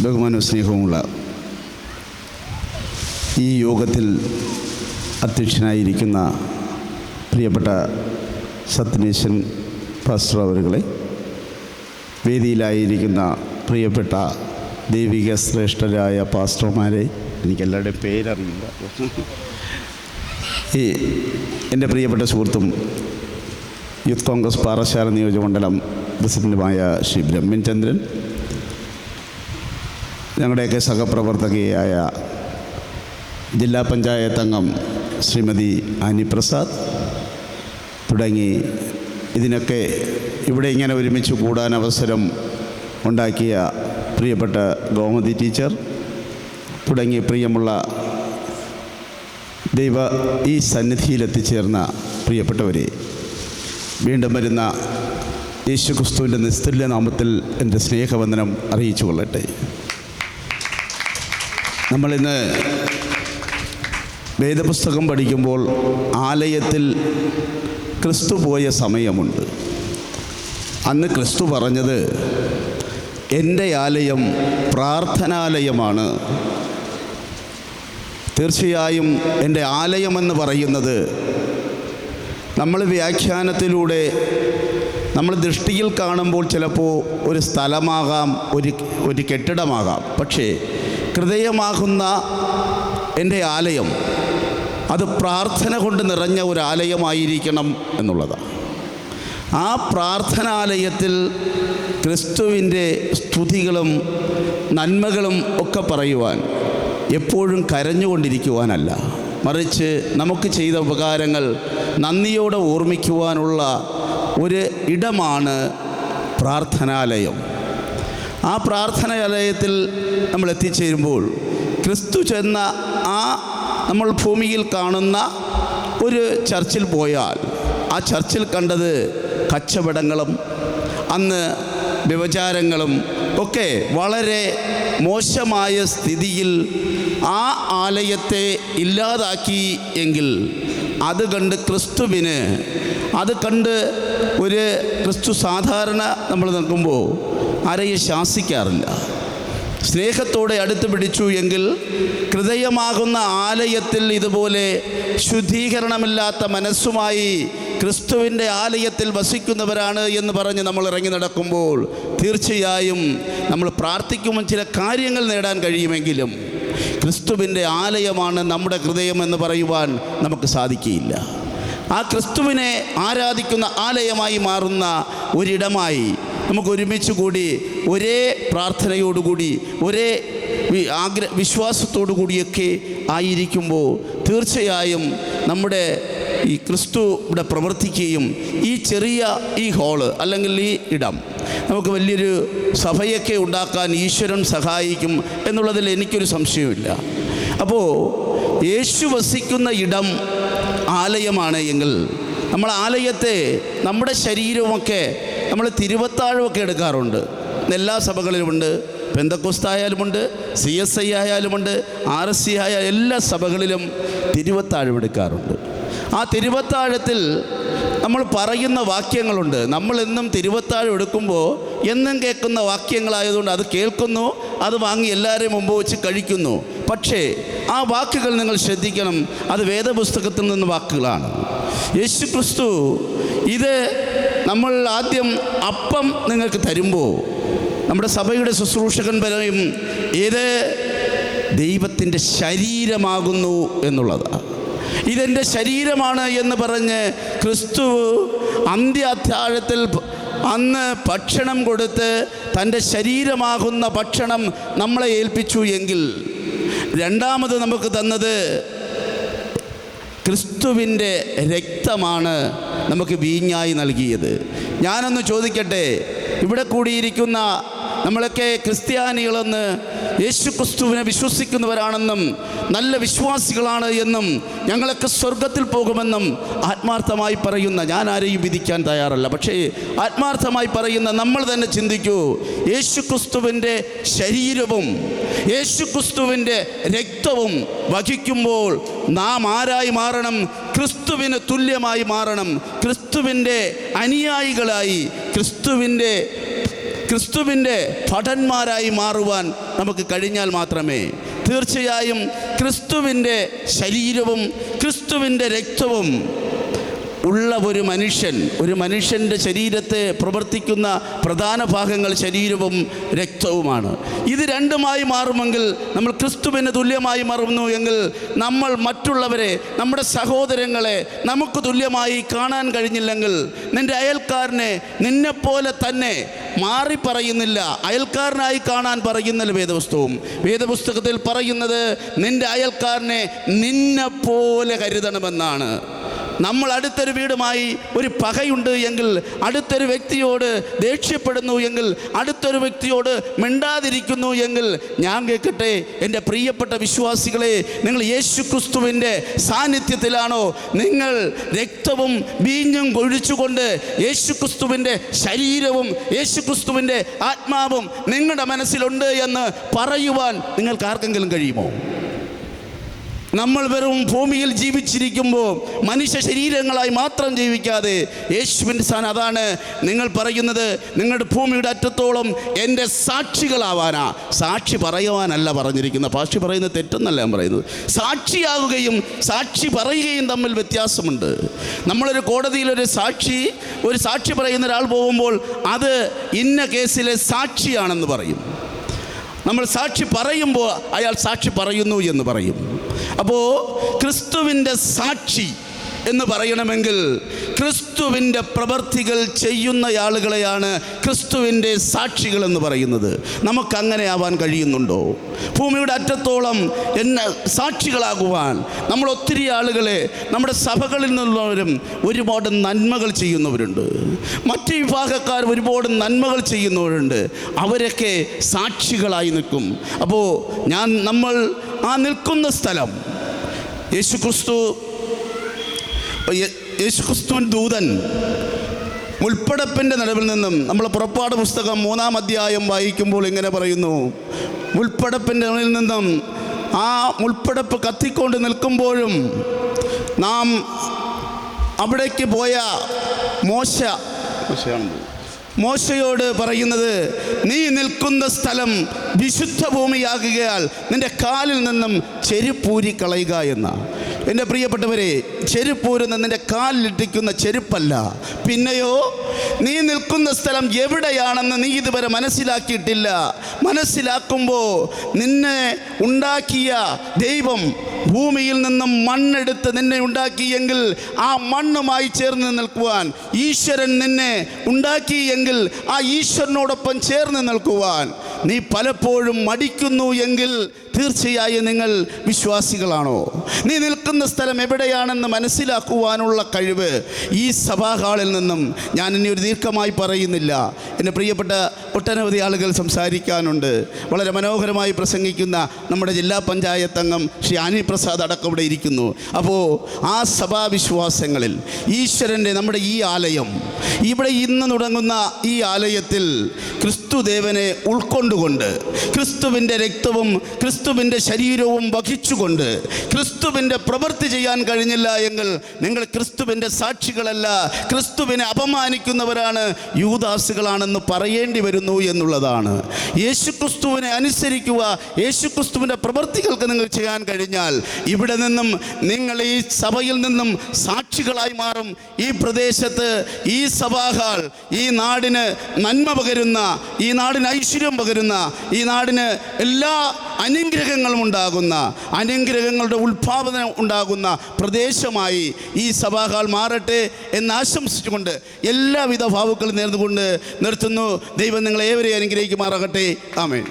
ബഹുമാനവും സ്നേഹവുമുള്ള ഈ യോഗത്തിൽ അധ്യക്ഷനായിരിക്കുന്ന പ്രിയപ്പെട്ട സത്യനേശൻ പാസ്റ്റർ അവരുകളെ, വേദിയിലായിരിക്കുന്ന പ്രിയപ്പെട്ട ദൈവിക ശ്രേഷ്ഠരായ പാസ്റ്റർമാരെ, എനിക്കെല്ലാവരുടെയും പേരറിയില്ല, എൻ്റെ പ്രിയപ്പെട്ട സുഹൃത്തും യൂത്ത് കോൺഗ്രസ് പാറശാല നിയോജകമണ്ഡലം പ്രസിഡന്റുമായ ശ്രീ ബ്രഹ്മൻ ചന്ദ്രൻ, ഞങ്ങളുടെയൊക്കെ സഹപ്രവർത്തകയായ ജില്ലാ പഞ്ചായത്ത് അംഗം ശ്രീമതി ആനി പ്രസാദ് തുടങ്ങി ഇതിനൊക്കെ ഇവിടെ ഇങ്ങനെ ഒരുമിച്ച് കൂടാൻ അവസരം ഉണ്ടാക്കിയ പ്രിയപ്പെട്ട ഗോമതി ടീച്ചർ തുടങ്ങി പ്രിയമുള്ള ഈ സന്നിധിയിലെത്തിച്ചേർന്ന പ്രിയപ്പെട്ടവരെ, വീണ്ടും വരുന്ന യേശു ക്രിസ്തുവിൻ്റെ നിസ്തുല്യ നാമത്തിൽ എൻ്റെ സ്നേഹവന്ദനം അറിയിച്ചു കൊള്ളട്ടെ. നമ്മളിന്ന് വേദപുസ്തകം പഠിക്കുമ്പോൾ ആലയത്തിൽ ക്രിസ്തു പോയ സമയമുണ്ട്. അന്ന് ക്രിസ്തു പറഞ്ഞത്, എൻ്റെ ആലയം പ്രാർത്ഥനാലയമാണ്. തീർച്ചയായും എൻ്റെ ആലയമെന്ന് പറയുന്നത് നമ്മൾ വ്യാഖ്യാനത്തിലൂടെ നമ്മൾ ദൃഷ്ടിയിൽ കാണുമ്പോൾ ചിലപ്പോൾ ഒരു സ്ഥലമാകാം, ഒരു കെട്ടിടമാകാം. പക്ഷേ ഹൃദയമാകുന്ന എൻ്റെ ആലയം അത് പ്രാർത്ഥന കൊണ്ട് നിറഞ്ഞ ഒരു ആലയമായിരിക്കണം എന്നുള്ളതാണ്. ആ പ്രാർത്ഥനാലയത്തിൽ ക്രിസ്തുവിൻ്റെ സ്തുതികളും നന്മകളും ഒക്കെ പറയുവാൻ, എപ്പോഴും കരഞ്ഞുകൊണ്ടിരിക്കുവാനല്ല, മറിച്ച് നമുക്ക് ചെയ്ത ഉപകാരങ്ങൾ നന്ദിയോടെ ഓർമ്മിക്കുവാനുള്ള ഒരു ഇടമാണ് പ്രാർത്ഥനാലയം. ആ പ്രാർത്ഥനാലയത്തിൽ നമ്മൾ എത്തിച്ചേരുമ്പോൾ ക്രിസ്തു ചെന്ന നമ്മൾ ഭൂമിയിൽ കാണുന്ന ഒരു ചർച്ചിൽ പോയാൽ ആ ചർച്ചിൽ കണ്ടത് കച്ചവടങ്ങളും അന്ന് വ്യഭിചാരങ്ങളും ഒക്കെ വളരെ മോശമായ സ്ഥിതിയിൽ ആ ആലയത്തെ ഇല്ലാതാക്കി എങ്കിൽ അത് കണ്ട് ഒരു ക്രിസ്തു സാധാരണ നമ്മൾ നിൽക്കുമ്പോൾ ആരെയും ശാസിക്കാറില്ല. സ്നേഹത്തോടെ അടുത്ത് പിടിച്ചു എങ്കിൽ ഹൃദയമാകുന്ന ആലയത്തിൽ ഇതുപോലെ ശുദ്ധീകരണമില്ലാത്ത മനസ്സുമായി ക്രിസ്തുവിൻ്റെ ആലയത്തിൽ വസിക്കുന്നവരാണ് എന്ന് പറഞ്ഞ് നമ്മൾ ഇറങ്ങി നടക്കുമ്പോൾ തീർച്ചയായും നമ്മൾ പ്രാർത്ഥിക്കുമ്പോൾ ചില കാര്യങ്ങൾ നേടാൻ കഴിയുമെങ്കിലും ക്രിസ്തുവിൻ്റെ ആലയമാണ് നമ്മുടെ ഹൃദയം എന്ന് പറയുവാൻ നമുക്ക് സാധിക്കുകയില്ല. ആ ക്രിസ്തുവിനെ ആരാധിക്കുന്ന ആലയമായി മാറുന്ന ഒരിടമായി നമുക്ക് ഒരുമിച്ച് കൂടി ഒരേ പ്രാർത്ഥനയോടുകൂടി ഒരേ വിശ്വാസത്തോടു കൂടിയൊക്കെ ആയിരിക്കുമ്പോൾ തീർച്ചയായും നമ്മുടെ ഈ ക്രിസ്തു ഇവിടെ പ്രവർത്തിക്കുകയും ഈ ചെറിയ ഹോള് അല്ലെങ്കിൽ ഈ ഇടം നമുക്ക് വലിയൊരു സഭയൊക്കെ ഉണ്ടാക്കാൻ ഈശ്വരൻ സഹായിക്കും എന്നുള്ളതിൽ എനിക്കൊരു സംശയമില്ല. അപ്പോൾ യേശു വസിക്കുന്ന ഇടം ആലയമാണ് എങ്കിൽ നമ്മൾ ആലയത്തെ, നമ്മുടെ ശരീരമൊക്കെ നമ്മൾ തിരുവത്താഴമൊക്കെ എടുക്കാറുണ്ട്. എല്ലാ സഭകളിലുമുണ്ട്. പെന്തക്കോസ്തായാലുമുണ്ട്, CSI ആയാലുമുണ്ട്, RSC ആയാലും എല്ലാ സഭകളിലും തിരുവത്താഴം എടുക്കാറുണ്ട്. ആ തിരുവത്താഴത്തിൽ നമ്മൾ പറയുന്ന വാക്യങ്ങളുണ്ട്. നമ്മൾ എന്നും തിരുവത്താഴം എടുക്കുമ്പോൾ എന്നും കേൾക്കുന്ന വാക്യങ്ങളായതുകൊണ്ട് അത് കേൾക്കുന്നു, അത് വാങ്ങി എല്ലാവരെയും മുമ്പ് വെച്ച് കഴിക്കുന്നു. പക്ഷേ ആ വാക്കുകൾ നിങ്ങൾ ശ്രദ്ധിക്കണം, അത് വേദപുസ്തകത്തിൽ നിന്ന് വാക്കുകളാണ്. യേശു ക്രിസ്തു ഇത് നമ്മൾ ആദ്യം അപ്പം നിങ്ങൾക്ക് തരുമ്പോൾ നമ്മുടെ സഭയുടെ ശുശ്രൂഷകൻ പറയും, ഇത് ദൈവത്തിൻ്റെ ശരീരമാകുന്നു എന്നുള്ളതാണ്. ഇതെൻ്റെ ശരീരമാണ് എന്ന് പറഞ്ഞ് ക്രിസ്തു അന്ത്യാത്താഴത്തിൽ അന്ന് ഭക്ഷണം കൊടുത്ത് തൻ്റെ ശരീരമാകുന്ന ഭക്ഷണം നമ്മളെ ഏൽപ്പിച്ചു എങ്കിൽ രണ്ടാമത് നമുക്ക് തന്നത് ക്രിസ്തുവിൻ്റെ രക്തമാണ് നമുക്ക് വീഞ്ഞായി നൽകിയത്. ഞാനൊന്ന് ചോദിക്കട്ടെ, ഇവിടെ കൂടിയിരിക്കുന്ന നമ്മളൊക്കെ ക്രിസ്ത്യാനികളെന്ന് യേശു ക്രിസ്തുവിനെ വിശ്വസിക്കുന്നവരാണെന്നും നല്ല വിശ്വാസികളാണ് എന്നും ഞങ്ങളൊക്കെ സ്വർഗത്തിൽ പോകുമെന്നും ആത്മാർത്ഥമായി പറയുന്ന, ഞാൻ ആരെയും വിധിക്കാൻ തയ്യാറല്ല, പക്ഷേ ആത്മാർത്ഥമായി പറയുന്ന നമ്മൾ തന്നെ ചിന്തിക്കൂ, യേശു ക്രിസ്തുവിൻ്റെ ശരീരവും യേശു ക്രിസ്തുവിൻ്റെ രക്തവും വഹിക്കുമ്പോൾ നാം ആരായി മാറണം? ക്രിസ്തുവിന് തുല്യമായി മാറണം. ക്രിസ്തുവിൻ്റെ അനുയായികളായി, ക്രിസ്തുവിൻ്റെ ക്രിസ്തുവിൻ്റെ ഭടന്മാരായി മാറുവാൻ നമുക്ക് കഴിഞ്ഞാൽ മാത്രമേ തീർച്ചയായും ക്രിസ്തുവിൻ്റെ ശരീരവും ക്രിസ്തുവിൻ്റെ രക്തവും ഉള്ള ഒരു മനുഷ്യൻ്റെ ശരീരത്തെ പ്രവർത്തിക്കുന്ന പ്രധാന ഭാഗങ്ങൾ ശരീരവും രക്തവുമാണ്. ഇത് രണ്ടുമായി മാറുമെങ്കിൽ നമ്മൾ ക്രിസ്തുവിന് തുല്യമായി മാറുന്നു എങ്കിൽ നമ്മൾ മറ്റുള്ളവരെ, നമ്മുടെ സഹോദരങ്ങളെ നമുക്ക് തുല്യമായി കാണാൻ കഴിഞ്ഞില്ലെങ്കിൽ, നിൻ്റെ അയൽക്കാരനെ നിന്നെപ്പോലെ തന്നെ മാറി പറയുന്നില്ല, അയൽക്കാരനായി കാണാൻ പറയുന്നില്ല വേദപുസ്തകത്തിൽ പറയുന്നത് നിൻ്റെ അയൽക്കാരനെ നിന്നെപ്പോലെ കരുതണമെന്നാണ്. നമ്മൾ അടുത്തൊരു വീടുമായി ഒരു പകയുണ്ട് എങ്കിൽ, അടുത്തൊരു വ്യക്തിയോട് ദേഷ്യപ്പെടുന്നു എങ്കിൽ, അടുത്തൊരു വ്യക്തിയോട് മിണ്ടാതിരിക്കുന്നു എങ്കിൽ, ഞാൻ കേൾക്കട്ടെ എൻ്റെ പ്രിയപ്പെട്ട വിശ്വാസികളെ, നിങ്ങൾ യേശുക്രിസ്തുവിൻ്റെ സാന്നിധ്യത്തിലാണോ? നിങ്ങൾ രക്തവും വീഞ്ഞും കൊഴിച്ചുകൊണ്ട് യേശുക്രിസ്തുവിൻ്റെ ശരീരവും യേശുക്രിസ്തുവിൻ്റെ ആത്മാവും നിങ്ങളുടെ മനസ്സിലുണ്ട് എന്ന് പറയുവാൻ നിങ്ങൾക്ക് ആർക്കെങ്കിലും കഴിയുമോ? നമ്മൾ വെറും ഭൂമിയിൽ ജീവിച്ചിരിക്കുമ്പോൾ മനുഷ്യ ശരീരങ്ങളായി മാത്രം ജീവിക്കാതെ യേശുവിൻ്റെ സ്ഥാനം അതാണ്. നിങ്ങൾ പറയുന്നത് നിങ്ങളുടെ ഭൂമിയുടെ അറ്റത്തോളം എൻ്റെ സാക്ഷികളാവാനാ. സാക്ഷി പറയുവാനല്ല പറഞ്ഞിരിക്കുന്നത്. സാക്ഷി പറയുന്നത് തെറ്റെന്നല്ല ഞാൻ പറയുന്നത്. സാക്ഷിയാകുകയും സാക്ഷി പറയുകയും തമ്മിൽ വ്യത്യാസമുണ്ട്. നമ്മളൊരു കോടതിയിലൊരു സാക്ഷി പറയുന്ന ഒരാൾ പോകുമ്പോൾ അത് ഇന്ന കേസിലെ സാക്ഷിയാണെന്ന് പറയും. നമ്മൾ സാക്ഷി പറയുമ്പോൾ അയാൾ സാക്ഷി പറയുന്നു എന്ന് പറയും. അപ്പോൾ ക്രിസ്തുവിൻ്റെ സാക്ഷി എന്ന് പറയണമെങ്കിൽ ക്രിസ്തുവിൻ്റെ പ്രവർത്തികൾ ചെയ്യുന്ന ആളുകളെയാണ് ക്രിസ്തുവിൻ്റെ സാക്ഷികൾ എന്ന് പറയുന്നത്. നമുക്കങ്ങനെ ആവാൻ കഴിയുന്നുണ്ടോ? ഭൂമിയുടെ അറ്റത്തോളം സാക്ഷികളാകുവാൻ നമ്മൾ ഒത്തിരി ആളുകളെ നമ്മുടെ സഭകളിൽ നിന്നുള്ളവരും ഒരുപാട് നന്മകൾ ചെയ്യുന്നവരുണ്ട്. മറ്റ് വിഭാഗക്കാർ ഒരുപാട് നന്മകൾ ചെയ്യുന്നവരുണ്ട്. അവരൊക്കെ സാക്ഷികളായി നിൽക്കും. അപ്പോൾ നമ്മൾ ആ നിൽക്കുന്ന സ്ഥലം യേശുക്രിസ്തുവിൻ ദൂതൻ മുൾപ്പടപ്പിൻ്റെ നടുവിൽ നിന്നും, നമ്മൾ പുറപ്പാട് പുസ്തകം 3-ാം അധ്യായം വായിക്കുമ്പോൾ ഇങ്ങനെ പറയുന്നു, മുൾപ്പടപ്പിൻ്റെ നടുവിൽ നിന്നും ആ മുൾപ്പടപ്പ് കത്തിക്കൊണ്ട് നിൽക്കുമ്പോഴും നാം അവിടേക്ക് പോയ മോശയോട് പറയുന്നത്, നീ നിൽക്കുന്ന സ്ഥലം വിശുദ്ധ ഭൂമിയാകുകയാൽ നിൻ്റെ കാലിൽ നിന്നും ചെരുപ്പൂരി കളയുക എന്ന. എൻ്റെ പ്രിയപ്പെട്ടവരെ, ചെരുപ്പൂരുന്ന നിൻ്റെ കാലിലിട്ടിക്കുന്ന ചെരുപ്പല്ല, പിന്നെയോ നീ നിൽക്കുന്ന സ്ഥലം എവിടെയാണെന്ന് നീ ഇതുവരെ മനസ്സിലാക്കിയിട്ടില്ല. മനസ്സിലാക്കുമ്പോൾ നിന്നെ ഉണ്ടാക്കിയ ദൈവം ഭൂമിയിൽ നിന്നും മണ്ണെടുത്ത് നിന്നെ ഉണ്ടാക്കിയെങ്കിൽ ആ മണ്ണുമായി ചേർന്ന് നിൽക്കുവാൻ, ഈശ്വരൻ നിന്നെ ഉണ്ടാക്കിയെങ്കിൽ ആ ഈശ്വരനോടൊപ്പം ചേർന്ന് നിൽക്കുവാൻ നീ പലപ്പോഴും മടിക്കുന്നു എങ്കിൽ തീർച്ചയായും നിങ്ങൾ വിശ്വാസികളാണോ? നീ നിൽക്കുന്ന സ്ഥലം എവിടെയാണെന്ന് മനസ്സിലാക്കുവാനുള്ള കഴിവ് ഈ സഭാഹാളിൽ നിന്നും, ഞാൻ ഇനി ഒരു ദീർഘമായി പറയുന്നില്ല, എൻ്റെ പ്രിയപ്പെട്ട ഒട്ടനവധി ആളുകൾ സംസാരിക്കാനുണ്ട്. വളരെ മനോഹരമായി പ്രസംഗിക്കുന്ന നമ്മുടെ ജില്ലാ പഞ്ചായത്ത് അംഗം ശ്രീ ആനി പ്രസാദ് അടക്കം ഇവിടെ ഇരിക്കുന്നു. അപ്പോൾ ആ സഭാവിശ്വാസങ്ങളിൽ ഈശ്വരൻ്റെ നമ്മുടെ ഈ ആലയം, ഇവിടെ ഇന്ന് തുടങ്ങുന്ന ഈ ആലയത്തിൽ ക്രിസ്തുദേവനെ ഉൾക്കൊണ്ടുകൊണ്ട്, ക്രിസ്തുവിൻ്റെ രക്തവും ക്രിസ്തുവിൻ്റെ ശരീരവും വഹിച്ചുകൊണ്ട് ക്രിസ്തുവിൻ്റെ പ്രവൃത്തി ചെയ്യാൻ കഴിഞ്ഞില്ല എങ്കിൽ നിങ്ങൾ ക്രിസ്തുവിൻ്റെ സാക്ഷികളല്ല, ക്രിസ്തുവിനെ അപമാനിക്കുന്നവരാണ്, യൂദാസുകളാണെന്ന് പറയേണ്ടി വരുന്നു എന്നുള്ളതാണ്. യേശുക്രിസ്തുവിനെ അനുസരിക്കുക, യേശുക്രിസ്തുവിൻ്റെ പ്രവൃത്തികൾക്ക് നിങ്ങൾ ചെയ്യാൻ കഴിഞ്ഞാൽ ഇവിടെ നിന്നും നിങ്ങൾ ഈ സഭയിൽ നിന്നും സാക്ഷികളായി മാറും. ഈ പ്രദേശത്ത്, ഈ സഭാഹാൾ ഈ നാടിന് നന്മ പകരുന്ന, ഈ നാടിന് ഐശ്വര്യം പകരുന്ന, ഈ നാടിന് എല്ലാ അനുഗ്രഹങ്ങളും ഉണ്ടാകുന്ന, അനുഗ്രഹങ്ങളുടെ ഉത്പാദനം ഉണ്ടാകുന്ന പ്രദേശമായി ഈ സഭാഹാൾ മാറട്ടെ എന്ന് ആശംസിച്ചുകൊണ്ട് എല്ലാവിധ ഭാവുക്കളും നേർന്നുകൊണ്ട് നിർത്തുന്നു. ദൈവം നിങ്ങളെ ഏവരെയും അനുഗ്രഹിക്കുമാറാകട്ടെ. ആമേൻ.